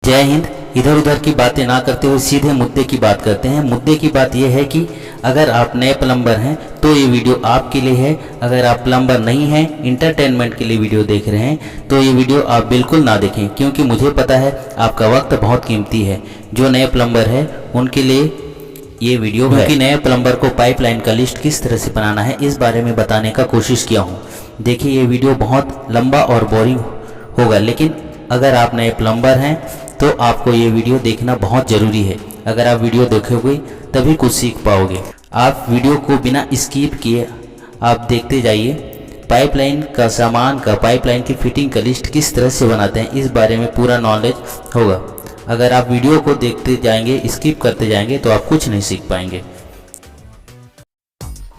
जय हिंद। इधर उधर की बातें ना करते हुए सीधे मुद्दे की बात करते हैं। मुद्दे की बात यह है कि अगर आप नए प्लम्बर हैं तो ये वीडियो आपके लिए है। अगर आप प्लम्बर नहीं हैं, इंटरटेनमेंट के लिए वीडियो देख रहे हैं, तो ये वीडियो आप बिल्कुल ना देखें, क्योंकि मुझे पता है आपका वक्त बहुत कीमती है। जो नए प्लम्बर है उनके लिए ये वीडियो है, क्योंकि नए प्लम्बर को पाइपलाइन का लिस्ट किस तरह से बनाना है इस बारे में बताने का कोशिश किया हूँ। देखिए, ये वीडियो बहुत लंबा और बोरिंग होगा, लेकिन अगर आप नए प्लम्बर हैं तो आपको ये वीडियो देखना बहुत ज़रूरी है। अगर आप वीडियो देखोगे तभी कुछ सीख पाओगे। आप वीडियो को बिना स्किप किए आप देखते जाइए। पाइपलाइन का सामान का, पाइपलाइन की फिटिंग का लिस्ट किस तरह से बनाते हैं इस बारे में पूरा नॉलेज होगा। अगर आप वीडियो को देखते जाएंगे, स्किप करते जाएंगे, तो आप कुछ नहीं सीख पाएंगे।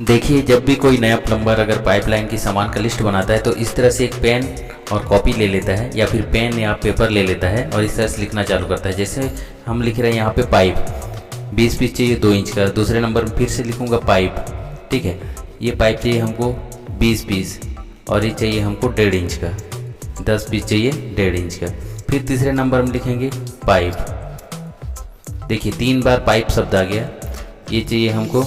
देखिए, जब भी कोई नया प्लम्बर अगर पाइपलाइन की सामान का लिस्ट बनाता है तो इस तरह से एक पेन और कॉपी ले लेता है, या फिर पेन या पेपर ले लेता है और इस तरह से लिखना चालू करता है। जैसे हम लिख रहे हैं यहाँ पे पाइप 20 पीस चाहिए 2 इंच का, दूसरे नंबर में फिर से लिखूँगा पाइप, ठीक है। ये पाइप चाहिए हमको 20 पीस और ये चाहिए हमको 1.5 इंच का, 10 पीस चाहिए 1.5 इंच का। फिर तीसरे नंबर में लिखेंगे पाइप। देखिए 3 बार पाइप शब्द आ गया। ये चाहिए हमको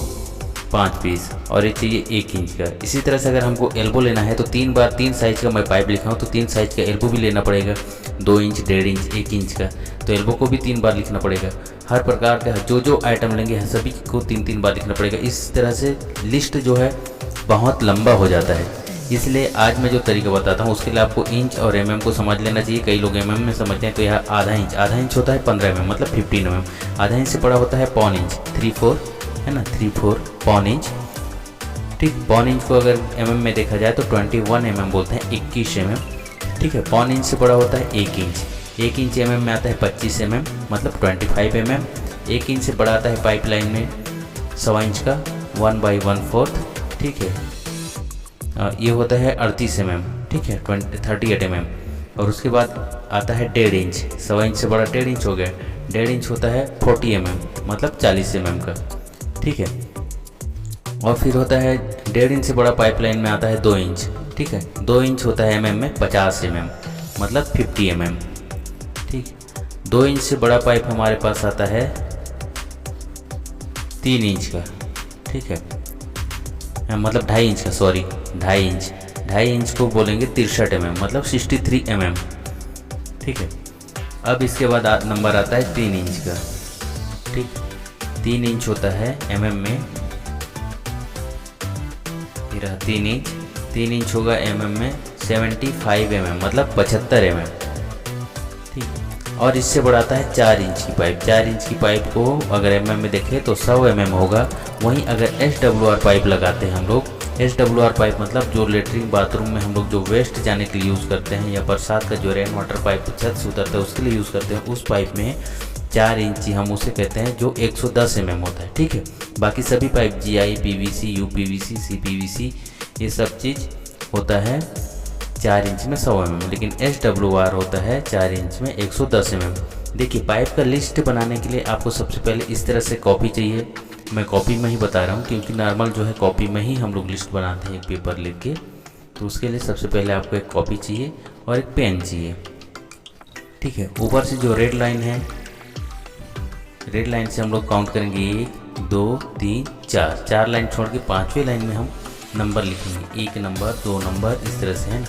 5 पीस और ये चाहिए 1 इंच का। इसी तरह से अगर हमको एल्बो लेना है तो 3 बार 3 साइज़ का मैं पाइप लिखा हूँ, तो 3 साइज़ का एल्बो भी लेना पड़ेगा, 2 इंच, 1.5 इंच, 1 इंच का। तो एल्बो को भी 3 बार लिखना पड़ेगा। हर प्रकार का जो आइटम लेंगे सभी को 3-3 बार लिखना पड़ेगा। इस तरह से लिस्ट जो है बहुत लंबा हो जाता है। इसलिए आज मैं जो तरीका बताता हूँ उसके लिए आपको इंच और mm को समझ लेना चाहिए। कई लोग mm में समझते हैं, तो यह आधा इंच होता है 15 mm, मतलब 15 mm। आधा इंच से बड़ा होता है पौन इंच, 3/4 है ना, 3/4 पौन इंच, ठीक। पौन इंच को अगर mm में देखा जाए तो 21 mm बोलते हैं, 21 mm, ठीक है। पौन इंच से बड़ा होता है 1 इंच। 1 इंच mm में आता है 25 mm, मतलब 25 mm। 1 इंच से बड़ा आता है पाइपलाइन में 1.25 इंच का, 1/1/4, ठीक है। ये होता है 38 mm, ठीक है, 38 mm। और उसके बाद आता है 1.5 इंच। 1.25 इंच से बड़ा 1.5 इंच हो गया। 1.5 इंच होता है 40 mm, मतलब 40 mm का, ठीक है। और फिर होता है 1.5 इंच से बड़ा पाइपलाइन में आता है 2 इंच, ठीक है। 2 इंच होता है mm में 50 mm, मतलब 50 mm, ठीक। 2 इंच से बड़ा पाइप हमारे पास आता है 3 इंच का, ठीक है, मतलब 2.5 इंच का, सॉरी 2.5 इंच को बोलेंगे 63 mm, मतलब 63 mm, ठीक है। अब इसके बाद नंबर आता है 3 इंच का, ठीक। 3 इंच होता है mm में, ये रहा 3 इंच। 3 इंच होगा mm में 75 mm, मतलब 75 mm, ठीक। और इससे बड़ा आता है 4 इंच की पाइप। 4 इंच की पाइप को अगर mm में देखें तो 100 mm होगा। वहीं अगर SWR पाइप लगाते हैं हम लोग, SWR पाइप मतलब जो लेटरिन बाथरूम में हम लोग जो वेस्ट जाने के लिए यूज़ करते हैं, या बरसात का जो रेन वाटर पाइप छत से उतरता है उसके लिए यूज़ करते हैं, उस पाइप में 4 इंची हम उसे कहते हैं, जो 110 mm होता है, ठीक है। बाकी सभी pipe GI, PVC, UPVC, CPVC, ये सब चीज़ होता है 4 इंच में 100 mm, लेकिन SWR होता है 4 इंच में 110 mm। देखिए, पाइप का लिस्ट बनाने के लिए आपको सबसे पहले इस तरह से कॉपी चाहिए। मैं कॉपी में ही बता रहा हूँ, क्योंकि नॉर्मल जो है कॉपी में ही हम लोग लिस्ट बनाते हैं एक पेपर लेके। तो उसके लिए सबसे पहले आपको एक कॉपी चाहिए और एक पेन चाहिए, ठीक है। ऊपर से जो रेड लाइन है, रेड लाइन से हम लोग काउंट करेंगे 1 2 3 4, 4 लाइन छोड़ के 5वीं लाइन में हम नंबर लिखेंगे। 1 नंबर, 2 नंबर, इस तरह से, है ना।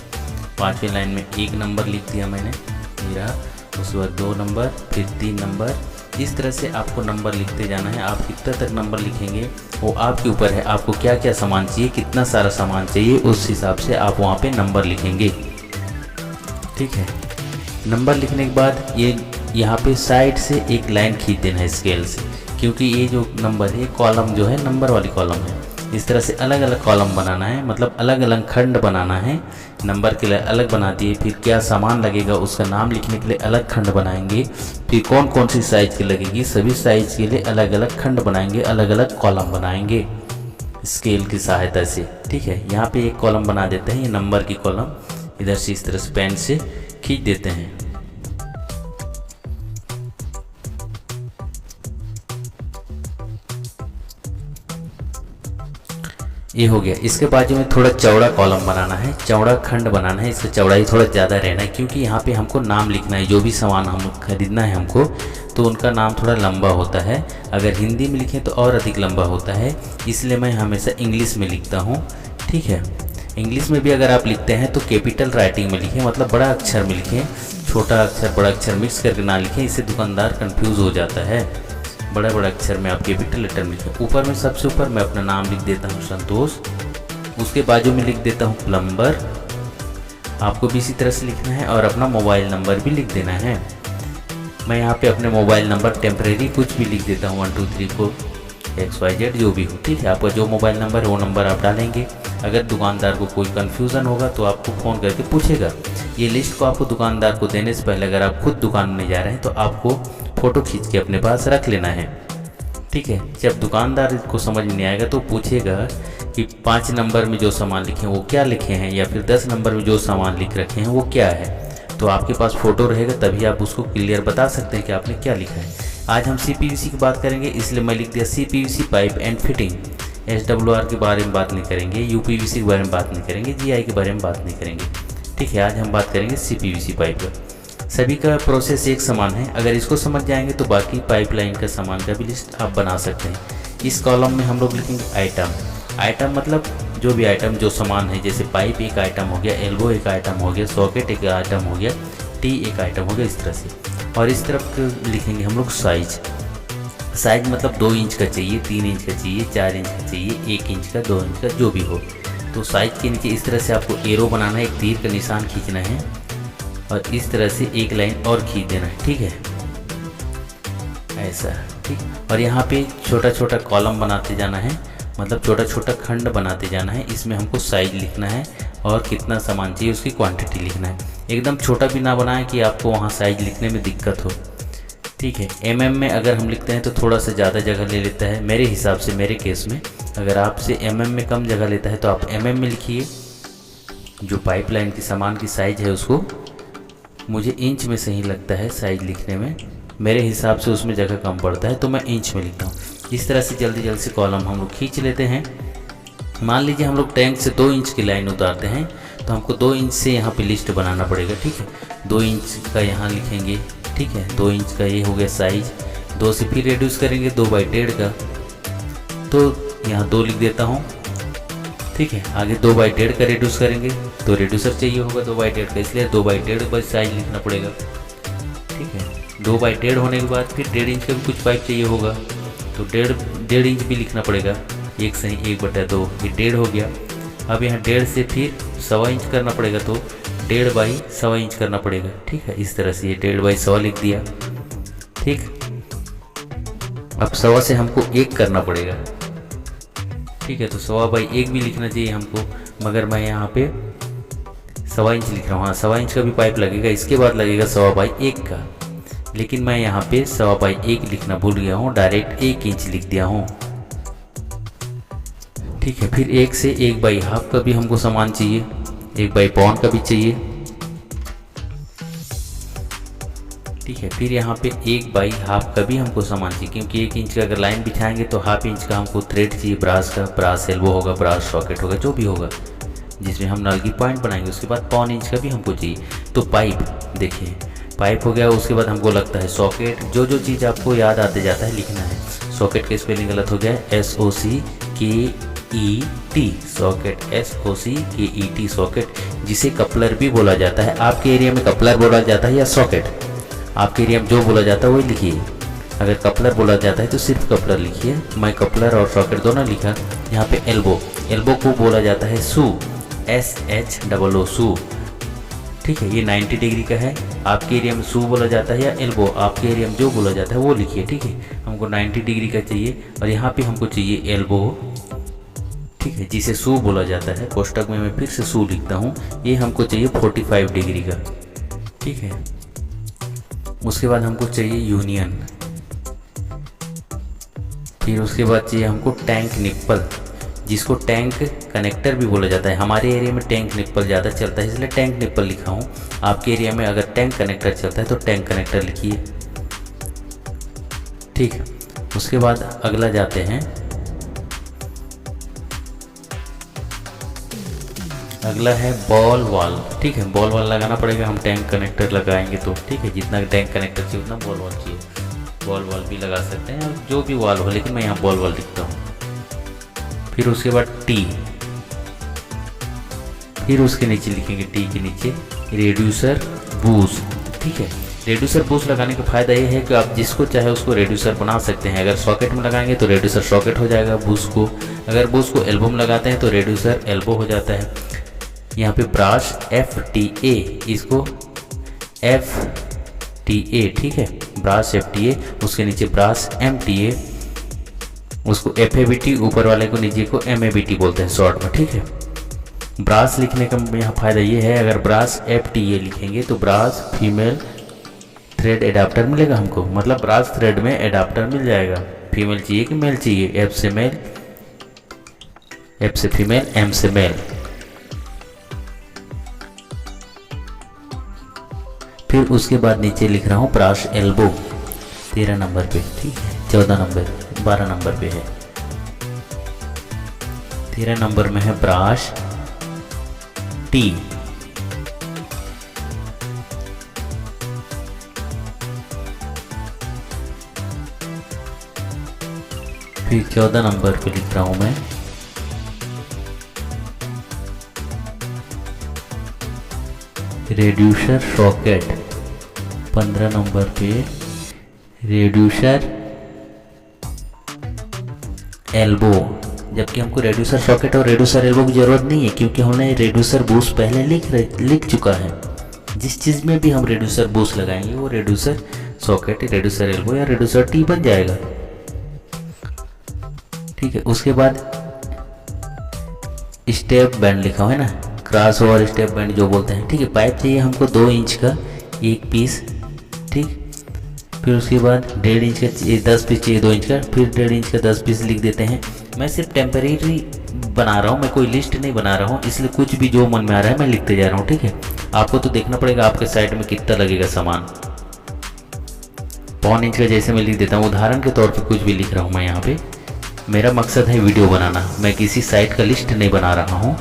5वीं लाइन में 1 नंबर लिख दिया मैंने, ये रहा। उसके बाद 2 नंबर, फिर 3 नंबर। इस तरह से आपको नंबर लिखते जाना है। आप कितना तक नंबर लिखेंगे वो आपके ऊपर है। आपको क्या क्या सामान चाहिए, कितना सारा सामान चाहिए, उस हिसाब से आप वहाँ पे नंबर लिखेंगे, ठीक है। नंबर लिखने के बाद ये यहाँ पे साइड से एक लाइन खींच देना है स्केल से, क्योंकि ये जो नंबर है कॉलम जो है नंबर वाली कॉलम है। इस तरह से अलग अलग कॉलम बनाना है, मतलब अलग अलग खंड बनाना है। नंबर के लिए अलग बना दिए, फिर क्या सामान लगेगा उसका नाम लिखने के लिए अलग खंड बनाएंगे, फिर कौन कौन सी साइज़ की लगेगी सभी साइज़ के लिए अलग अलग खंड बनाएंगे, अलग अलग कॉलम बनाएंगे स्केल की सहायता से, ठीक है। यहाँ पे एक कॉलम बना देते हैं, ये नंबर की कॉलम, इधर से इस तरह से पेन से खींच देते हैं। ये हो गया। इसके बाजू में थोड़ा चौड़ा कॉलम बनाना है, चौड़ा खंड बनाना है, इसका चौड़ाई थोड़ा ज़्यादा रहना है क्योंकि यहाँ पे हमको नाम लिखना है। जो भी सामान हम खरीदना है हमको, तो उनका नाम थोड़ा लंबा होता है। अगर हिंदी में लिखें तो और अधिक लंबा होता है, इसलिए मैं हमेशा इंग्लिश में लिखता हूँ। ठीक है, इंग्लिश में भी अगर आप लिखते हैं तो कैपिटल राइटिंग में लिखें, मतलब बड़ा अक्षर में लिखें। छोटा अक्षर बड़ा अक्षर मिक्स करके ना लिखें, इससे दुकानदार कंफ्यूज हो जाता है। बड़ा बड़ा अक्षर में आप कैपिटल लेटर में लिखें। ऊपर में सबसे ऊपर मैं अपना नाम लिख देता हूँ संतोष, उसके बाजू में लिख देता हूँ प्लम्बर। आपको भी इसी तरह से लिखना है और अपना मोबाइल नंबर भी लिख देना है। मैं यहाँ पे अपने मोबाइल नंबर टेम्परेरी कुछ भी लिख देता हूँ 1234 XYZ जो भी हो। ठीक है, आपका जो मोबाइल नंबर है वो नंबर आप डालेंगे। अगर दुकानदार को कोई कन्फ्यूज़न होगा तो आपको फ़ोन करके पूछेगा। ये लिस्ट को आपको दुकानदार को देने से पहले अगर आप खुद दुकान में जा रहे हैं तो आपको फ़ोटो खींच के अपने पास रख लेना है। ठीक है, जब दुकानदार को समझ में नहीं आएगा तो पूछेगा कि 5 नंबर में जो सामान लिखे हैं वो क्या लिखे हैं, या फिर 10 नंबर में जो सामान लिख रखे हैं वो क्या है। तो आपके पास फ़ोटो रहेगा तभी आप उसको क्लियर बता सकते हैं कि आपने क्या लिखा है। आज हम CPVC की बात करेंगे, इसलिए मैं लिख दिया CPVC pipe and fitting. SWR के बारे में बात नहीं करेंगे, UPVC के बारे में बात नहीं करेंगे, GI के बारे में बात नहीं करेंगे। ठीक है, आज हम बात करेंगे CPVC पाइप का। सभी का प्रोसेस एक समान है। अगर इसको समझ जाएंगे तो बाकी पाइपलाइन का सामान का भी लिस्ट आप बना सकते हैं। इस कॉलम में हम लोग लिखेंगे आइटम। आइटम मतलब जो भी आइटम जो सामान है, जैसे पाइप एक आइटम हो गया, एल्बो एक आइटम हो गया, सॉकेट एक आइटम हो गया, टी एक आइटम हो गया, इस तरह से। और इस तरफ लिखेंगे हम लोग साइज। साइज मतलब 2 इंच का चाहिए, 3 इंच का चाहिए, 4 इंच का चाहिए, 1 इंच का, 2 इंच का, जो भी हो। तो साइज के नीचे इस तरह से आपको एरो बनाना है, एक तीर का निशान खींचना है और इस तरह से एक लाइन और खींच देना है। ठीक है, ऐसा। ठीक, और यहाँ पे छोटा छोटा कॉलम बनाते जाना है, मतलब छोटा छोटा खंड बनाते जाना है। इसमें हमको साइज लिखना है और कितना सामान चाहिए उसकी क्वांटिटी लिखना है। एकदम छोटा भी ना बनाएं कि आपको वहाँ साइज लिखने में दिक्कत हो। ठीक है, MM में अगर हम लिखते हैं तो थोड़ा सा ज़्यादा जगह ले लेता है मेरे हिसाब से, मेरे केस में। अगर आपसे MM में कम जगह लेता है तो आप MM में लिखिए। जो पाइपलाइन की सामान की साइज़ है उसको मुझे इंच में सही लगता है साइज़ लिखने में, मेरे हिसाब से उसमें जगह कम पड़ता है तो मैं इंच में लिखता हूँ। इस तरह से जल्दी जल्दी से कॉलम हम लोग खींच लेते हैं। मान लीजिए हम लोग टैंक से 2 इंच की लाइन उतारते हैं तो हमको 2 इंच से यहाँ पे लिस्ट बनाना पड़ेगा। ठीक है, 2 इंच का यहाँ लिखेंगे। ठीक है, 2 इंच का ये हो गया साइज। 2 से फिर रिड्यूस करेंगे 2/1.5 का, तो यहाँ 2 लिख देता हूँ। ठीक है, आगे 2/1.5 का रिड्यूस करेंगे तो रिड्यूसर चाहिए होगा 2/1.5 का, इसलिए 2/1.5 पर साइज लिखना पड़ेगा। ठीक है, 2/1.5 होने के बाद फिर 1.5 इंच का भी कुछ पाइप चाहिए होगा तो 1.5 इंच भी लिखना पड़ेगा। 1 सही 1/2, ये 1.5 हो गया। अब यहाँ 1.5 से फिर 1.25 इंच करना पड़ेगा तो 1.5 बाई 1.25 इंच करना पड़ेगा। ठीक है, इस तरह से ये 1.5 बाई 1.25 लिख दिया। ठीक, अब 1.25 से हमको 1 करना पड़ेगा। ठीक है, तो 1.25 बाई 1 भी लिखना चाहिए हमको, मगर मैं यहाँ पे 1.25 इंच लिख रहा हूँ। हाँ, 1.25 इंच का भी पाइप लगेगा, इसके बाद लगेगा 1.25 बाई 1 का, लेकिन मैं यहाँ पे 1.25 बाई 1 लिखना भूल गया हूँ, डायरेक्ट 1 इंच लिख दिया हूँ। ठीक है, फिर 1 से 1/2 का भी हमको सामान चाहिए, 1/5 का भी चाहिए। ठीक है, फिर यहाँ पे 1/2 का भी हमको सामान चाहिए, क्योंकि 1 इंच का अगर लाइन बिछाएंगे तो 1/2 इंच का हमको थ्रेड चाहिए, ब्रास का, ब्रास एल्बो होगा, ब्रास सॉकेट होगा, जो भी होगा जिसमें हम नल की पॉइंट बनाएंगे। उसके बाद 1/4 इंच का भी हमको चाहिए। तो पाइप देखिए, पाइप हो गया। उसके बाद हमको लगता है सॉकेट। जो जो चीज़ आपको याद आते जाता है लिखना है। सॉकेट का स्पेलिंग गलत हो गया, SOCKET, सॉकेट, SOCKET सॉकेट, जिसे कपलर भी बोला जाता है। आपके एरिया में कपलर बोला जाता है या सॉकेट, आपके एरिया में जो बोला जाता है वही लिखिए। अगर कपलर बोला जाता है तो सिर्फ कपलर लिखिए। मैं कपलर और सॉकेट दोनों लिखा। यहाँ पे एल्बो, एल्बो को बोला जाता है सू, SHOO सू। ठीक है, ये 90 डिग्री का है। आपके एरिया में सू बोला जाता है या एल्बो, आपके एरिया में जो बोला जाता है वो लिखिए। ठीक है, हमको 90 डिग्री का चाहिए और यहाँ पे हमको चाहिए एल्बो। ठीक है, जिसे सू बोला जाता है। कोष्टक में मैं फिर से सू लिखता हूँ। ये हमको चाहिए 45 डिग्री का। ठीक है, उसके बाद हमको चाहिए यूनियन। फिर उसके बाद चाहिए हमको टैंक निप्पल, जिसको टैंक कनेक्टर भी बोला जाता है। हमारे एरिया में टैंक निप्पल ज़्यादा चलता है इसलिए टैंक निप्पल लिखा हूँ। आपके एरिया में अगर टैंक कनेक्टर चलता है तो टैंक कनेक्टर लिखिए। ठीक, उसके बाद अगला जाते हैं अगला है बॉल वाल। ठीक है, बॉल वाल लगाना पड़ेगा, हम टैंक कनेक्टर लगाएंगे तो। ठीक है, जितना टैंक कनेक्टर चाहिए उतना बॉल वाल चाहिए। बॉल वाल भी लगा सकते हैं, जो भी वाल हो, लेकिन मैं यहाँ बॉल वाल लिखता हूँ। फिर उसके बाद टी, फिर उसके नीचे लिखेंगे टी के नीचे रेड्यूसर बूस्ट। ठीक है, रेड्यूसर बूस्ट लगाने का फ़ायदा ये है कि आप जिसको चाहे उसको रेड्यूसर बना सकते हैं। अगर सॉकेट में लगाएंगे तो रेड्यूसर सॉकेट हो जाएगा बूस्ट को, अगर बूस्ट को एल्बो में लगाते हैं तो रेड्यूसर एल्बो हो जाता है। यहाँ पे ब्रास FTA, इसको FTA, ठीक है, ब्रास FTA, उसके नीचे ब्रास MTA, उसको FABT, ऊपर वाले को नीचे को MABT बोलते हैं शॉर्ट में। ठीक है, ब्रास लिखने का यहाँ फ़ायदा ये है, अगर ब्रास FTA लिखेंगे तो ब्रास फीमेल थ्रेड एडाप्टर मिलेगा हमको, मतलब ब्रास थ्रेड में एडाप्टर मिल जाएगा। फीमेल चाहिए कि मेल चाहिए, F से मेल, F से फीमेल, M से मेल। फिर उसके बाद नीचे लिख रहा हूँ ब्रास एल्बो 13 नंबर पे। ठीक है, 14 नंबर, 12 नंबर पे है, 13 नंबर में है ब्रास टी। फिर 14 नंबर पे लिख रहा हूं मैं रेड्यूसर सॉकेट। 15 नंबर पे रेड्यूसर एल्बो, जबकि हमको रेड्यूसर सॉकेट और रेड्यूसर एल्बो की ज़रूरत नहीं है, क्योंकि हमने रेड्यूसर बूस्ट पहले लिख चुका है। जिस चीज़ में भी हम रेड्यूसर बूस्ट लगाएंगे वो रेड्यूसर सॉकेट, रेड्यूसर एल्बो या रेड्यूसर टी बन जाएगा। ठीक है, उसके बाद स्टेप बैंड लिखा हुआ है ना, क्रॉस ओवर स्टेप बैंड जो बोलते हैं। ठीक है, पाइप चाहिए हमको 2 इंच का एक पीस। ठीक, फिर उसके बाद 1.5 इंच का 10 पीस चाहिए 2 इंच का, फिर 1.5 इंच का 10 पीस लिख देते हैं। मैं सिर्फ टेम्परेरी बना रहा हूँ, मैं कोई लिस्ट नहीं बना रहा हूँ, इसलिए कुछ भी जो मन में आ रहा है मैं लिखते जा रहा हूँ। ठीक है, आपको तो देखना पड़ेगा आपके साइड में कितना लगेगा सामान। 1.5 इंच का जैसे मैं लिख देता हूँ, उदाहरण के तौर पर कुछ भी लिख रहा हूँ मैं यहाँ पे। मेरा मकसद है वीडियो बनाना, मैं किसी साइट का लिस्ट नहीं बना रहा हूँ।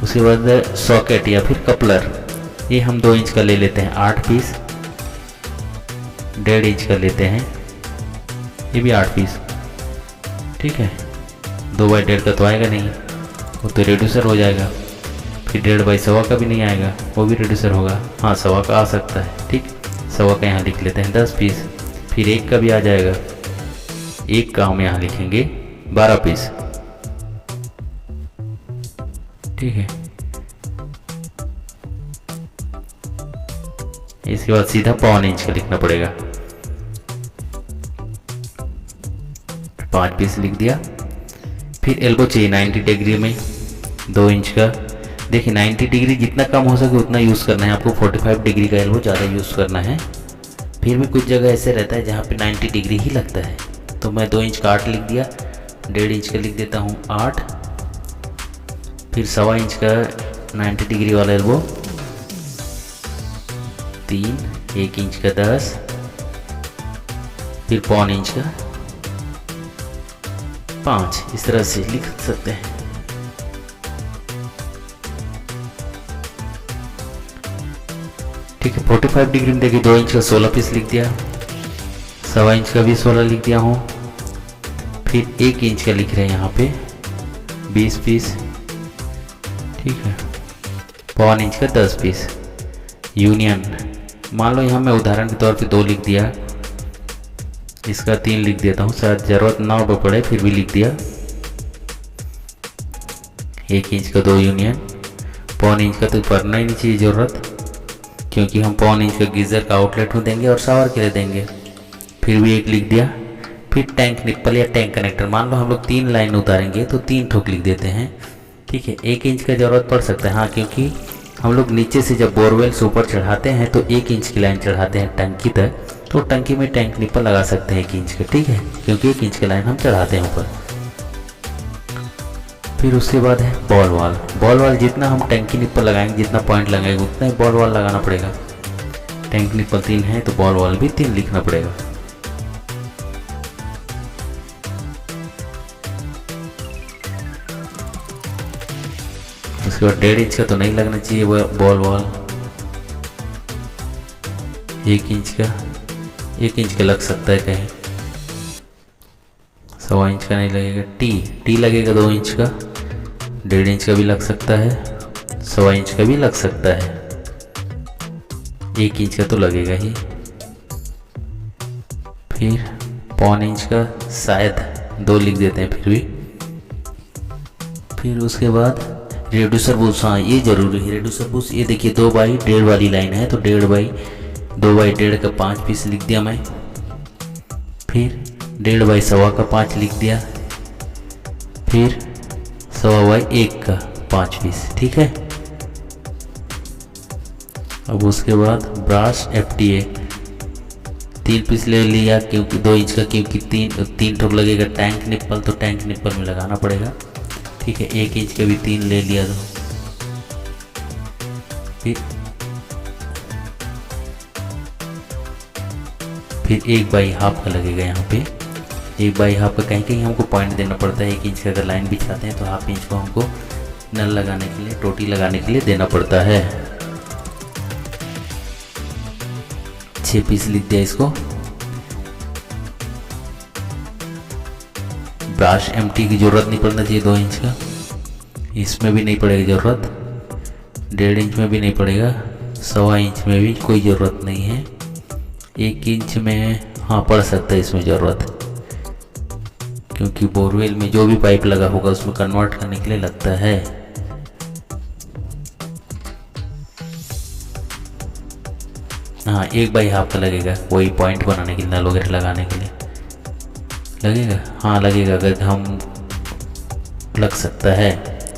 उसके बाद सॉकेट या फिर कपलर, ये हम 2 इंच का ले लेते हैं 8 पीस, 1.5 इंच का लेते हैं, ये भी 8 पीस। ठीक है, 2x1.5 का तो आएगा नहीं, वो तो रेड्यूसर हो जाएगा। फिर 1.5x1.25 का भी नहीं आएगा, वो भी रेड्यूसर होगा। हाँ, 1.25 का आ सकता है। ठीक, 1.25 का यहाँ लिख लेते हैं 10 पीस। फिर 1 का भी आ जाएगा, 1 का हम यहाँ लिखेंगे 12 पीस। ठीक है, इसके बाद सीधा 1.25 इंच का लिखना पड़ेगा, 5 पीस लिख दिया। फिर एल्बो चाहिए 90 डिग्री में 2 इंच का। देखिए 90 डिग्री जितना कम हो सके उतना यूज़ करना है आपको, 45 डिग्री का एल्बो ज़्यादा यूज़ करना है। फिर भी कुछ जगह ऐसे रहता है जहाँ पे 90 डिग्री ही लगता है, तो मैं 2 इंच का 8 लिख दिया, 1.5 इंच का लिख देता हूँ 8, फिर 1.25 इंच का 90 डिग्री वाला एल्बो 3, 1 इंच का 10, फिर 1.25 इंच का 5, इस तरह से लिख सकते हैं। ठीक है, 45 डिग्री में देखिए 2 इंच का 16 पीस लिख दिया, 1.25 इंच का भी 16 लिख दिया हूँ। फिर 1 इंच का लिख रहे हैं यहाँ पे 20 पीस। ठीक है, 1.25 इंच का 10 पीस। यूनियन मान लो यहाँ मैं उदाहरण के तौर पे 2 लिख दिया, इसका 3 लिख देता हूँ, शायद ज़रूरत ना हो पड़े फिर भी लिख दिया। 1 इंच का 2 यूनियन, 1.25 इंच का तो पड़ना ही नहीं चाहिए ज़रूरत, क्योंकि हम 1.25 इंच का गीज़र का आउटलेट में देंगे और शावर के लिए देंगे। फिर भी 1 लिख दिया। फिर टैंक निप्पल या टैंक कनेक्टर, मान लो हम लोग 3 लाइन उतारेंगे तो 3 ठोक लिख देते हैं। ठीक है, 1 इंच का ज़रूरत पड़ सकता है, हाँ, क्योंकि हम लोग नीचे से जब बोरवेल से ऊपर चढ़ाते हैं तो 1 इंच की लाइन चढ़ाते हैं टंकी तक, तो टंकी में टैंक निप्पल लगा सकते हैं 1 इंच का। ठीक है, क्योंकि 1 इंच की लाइन हम चढ़ाते हैं ऊपर। फिर उसके बाद है बॉल वाल। बॉल वाल जितना हम टैंकी निप्पल लगाएंगे, जितना पॉइंट लगाएंगे उतना ही बॉल वाल लगाना पड़ेगा। टैंक निप्पल 3 है तो बॉल वाल भी 3 लिखना पड़ेगा। उसके बाद 1.5 इंच का तो नहीं लगना चाहिए बॉल वॉल। 1 इंच का लग सकता है कहीं, 1.25 इंच का नहीं लगेगा। टी लगेगा 2 इंच का, 1.5 इंच का भी लग सकता है, 1.25 इंच का भी लग सकता है, 1 इंच का तो लगेगा ही। फिर 1.25 इंच का शायद 2 लिख देते हैं फिर भी। फिर उसके बाद रेड्यूसर बूस, हाँ ये जरूरी है रेड्यूसर बूस। ये देखिए 2/1.5 वाली लाइन है तो 2/1.5 का 5 पीस लिख दिया मैं। फिर 1.5/1.25 का 5 लिख दिया। फिर 1.25/1 का 5 पीस, ठीक है। अब उसके बाद ब्रास FTA 3 पीस ले लिया, क्योंकि 2 इंच का, क्योंकि तीन ठोक लगेगा टैंक निप्पल, तो टैंक निप्पल में लगाना पड़ेगा, ठीक है। 1 इंच के भी 3 ले लिया तो फिर 1/2 का लगेगा यहाँ पे। 1/2 का कहीं कहीं हमको पॉइंट देना पड़ता है। 1 इंच का अगर लाइन बिछाते हैं तो 1/2 इंच को हमको नल लगाने के लिए, टोटी लगाने के लिए देना पड़ता है। 6 पीस लिख दिया इसको। ब्रश MT की जरूरत नहीं पड़ना चाहिए 2 इंच का, इसमें भी नहीं पड़ेगी ज़रूरत, 1.5 इंच में भी नहीं पड़ेगा, 1.25 इंच में भी कोई ज़रूरत नहीं है। 1 इंच में हाँ पड़ सकता है इसमें ज़रूरत, क्योंकि बोरवेल में जो भी पाइप लगा होगा उसमें कन्वर्ट करने के लिए लगता है। हाँ 1/2 का लगेगा, वही पॉइंट बनाने के लिए, नल वगैरह लगाने के लिए लगेगा। हाँ लगेगा, अगर हम लग सकता है,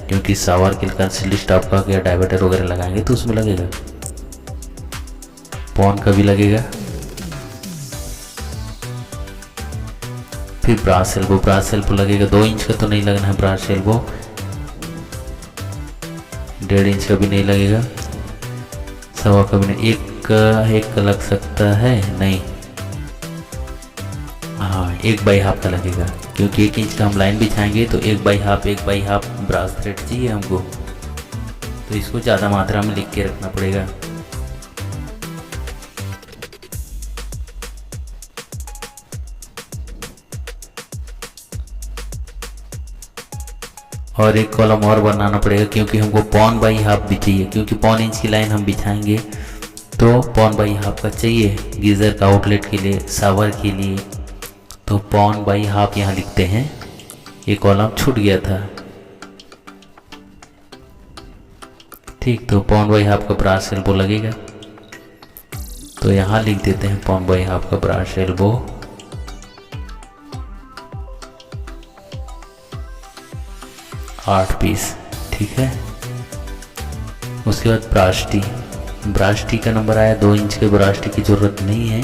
क्योंकि सावर के कंसिलिस्ट आपका क्या डायवर्टर वगैरह लगाएंगे तो उसमें लगेगा। पॉन का भी लगेगा। फिर ब्रास एल्बो लगेगा। 2 इंच का तो नहीं लगना है ब्रास एल्बो, 1.5 इंच का भी नहीं लगेगा, 1.25 का भी नहीं, 1 का लग सकता है, नहीं हाँ 1/2 का लगेगा, क्योंकि 1 इंच का हम लाइन बिछाएंगे तो 1/2 ब्रास थ्रेड चाहिए हमको, तो इसको ज़्यादा मात्रा में लिख के रखना पड़ेगा। और एक कॉलम और बनाना पड़ेगा, क्योंकि हमको 1/2 भी चाहिए, क्योंकि 1.25 इंच की लाइन हम बिछाएंगे तो 1/2 का चाहिए गीज़र का आउटलेट के लिए, सावर के लिए, तो 1/2 यहाँ लिखते हैं। ये कॉलम छूट गया था, ठीक। तो 1/2 का ब्रास एल्बो लगेगा, तो यहाँ लिख देते हैं 1/2 का ब्रास एल्बो। आठ पीस, ठीक है। उसके बाद ब्रास टी का नंबर आया। 2 इंच के ब्रास टी की ज़रूरत नहीं है,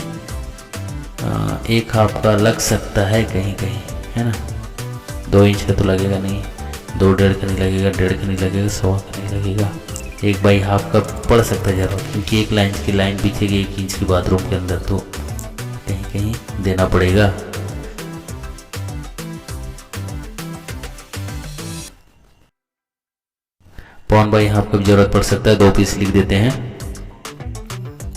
1/2 का लग सकता है कहीं कहीं, है ना। 2 इंच का तो लगेगा नहीं, 2.5 का नहीं लगेगा, 1.5 का नहीं लगेगा, 1.25 का नहीं लगेगा, 1/2 का पड़ सकता है ज़रूर, क्योंकि 1 लाइन की लाइन बिछेगी 1 इंच की बाथरूम के अंदर, तो कहीं कहीं देना पड़ेगा। पॉन बाई हाफ का भी जरूरत पड़ सकता है, 2 पीस लिख देते हैं।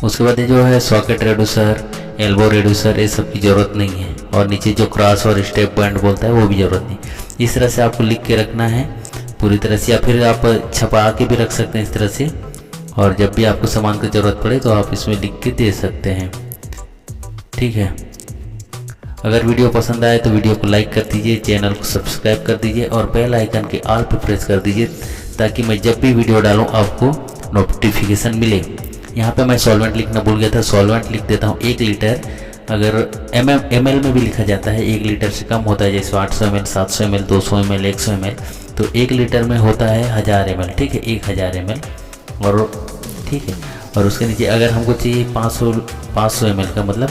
उसके बाद ये जो है सॉकेट रेड्यूसर, एल्बो रेड्यूसर, ये सब की ज़रूरत नहीं है। और नीचे जो क्रॉस और स्टेप पॉइंट बोलता है वो भी ज़रूरत नहीं। इस तरह से आपको लिख के रखना है पूरी तरह से, या फिर आप छपा के भी रख सकते हैं इस तरह से, और जब भी आपको सामान की ज़रूरत पड़े तो आप इसमें लिख के दे सकते हैं, ठीक है। अगर वीडियो पसंद आए तो वीडियो को लाइक कर दीजिए, चैनल को सब्सक्राइब कर दीजिए और बेल आइकन के ऑल पे प्रेस कर दीजिए, ताकि मैं जब भी वीडियो डालूँ आपको नोटिफिकेशन मिले। यहाँ पे मैं सॉल्वेंट लिखना भूल गया था, सॉल्वेंट लिख देता हूँ 1 लीटर। अगर ml में भी लिखा जाता है, 1 लीटर से कम होता है, जैसे 800 ml, 700 ml, 200 ml, 100 ml, तो 1 लीटर में होता है 1000 ml, ठीक है, 1000 ml। और ठीक है, और उसके नीचे अगर हमको चाहिए 500 ml का, मतलब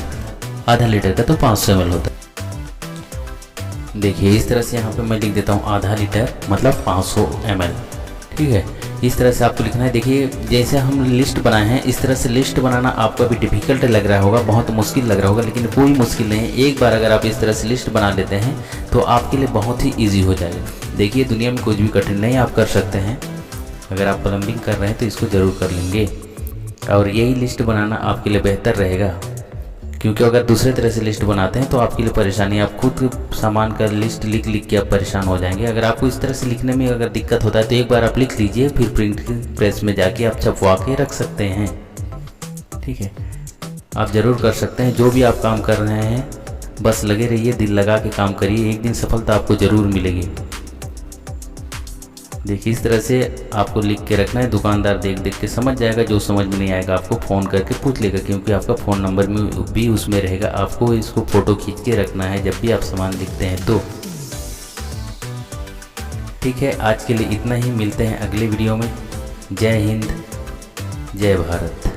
आधा लीटर का, तो 500 ml होता है। देखिए इस तरह से यहाँ पे मैं लिख देता हूँ आधा लीटर मतलब 500 ml, ठीक है। इस तरह से आपको लिखना है। देखिए जैसे हम लिस्ट बनाए हैं, इस तरह से लिस्ट बनाना आपको अभी डिफ़िकल्ट लग रहा होगा, बहुत मुश्किल लग रहा होगा, लेकिन कोई मुश्किल नहीं है। एक बार अगर आप इस तरह से लिस्ट बना लेते हैं तो आपके लिए बहुत ही ईजी हो जाएगा। देखिए दुनिया में कुछ भी कठिन नहीं, आप कर सकते हैं। अगर आप प्लम्बिंग कर रहे हैं तो इसको ज़रूर कर लेंगे। और यही लिस्ट बनाना आपके लिए बेहतर रहेगा, क्योंकि अगर दूसरे तरह से लिस्ट बनाते हैं तो आपके लिए परेशानी, आप खुद सामान का लिस्ट लिख लिख के आप परेशान हो जाएंगे। अगर आपको इस तरह से लिखने में अगर दिक्कत होता है तो एक बार आप लिख लीजिए, फिर प्रिंटिंग प्रेस में जाके आप छपवा के रख सकते हैं। ठीक है, आप ज़रूर कर सकते हैं। जो भी आप काम कर रहे हैं बस लगे रहिए, दिल लगा के काम करिए, एक दिन सफलता आपको ज़रूर मिलेगी। देखिए इस तरह से आपको लिख के रखना है, दुकानदार देख देख के समझ जाएगा। जो समझ में नहीं आएगा आपको फ़ोन करके पूछ लेगा, क्योंकि आपका फ़ोन नंबर में भी उसमें रहेगा। आपको इसको फ़ोटो खींच के रखना है जब भी आप सामान लिखते हैं तो। ठीक है, आज के लिए इतना ही, मिलते हैं अगले वीडियो में। जय हिंद, जय भारत।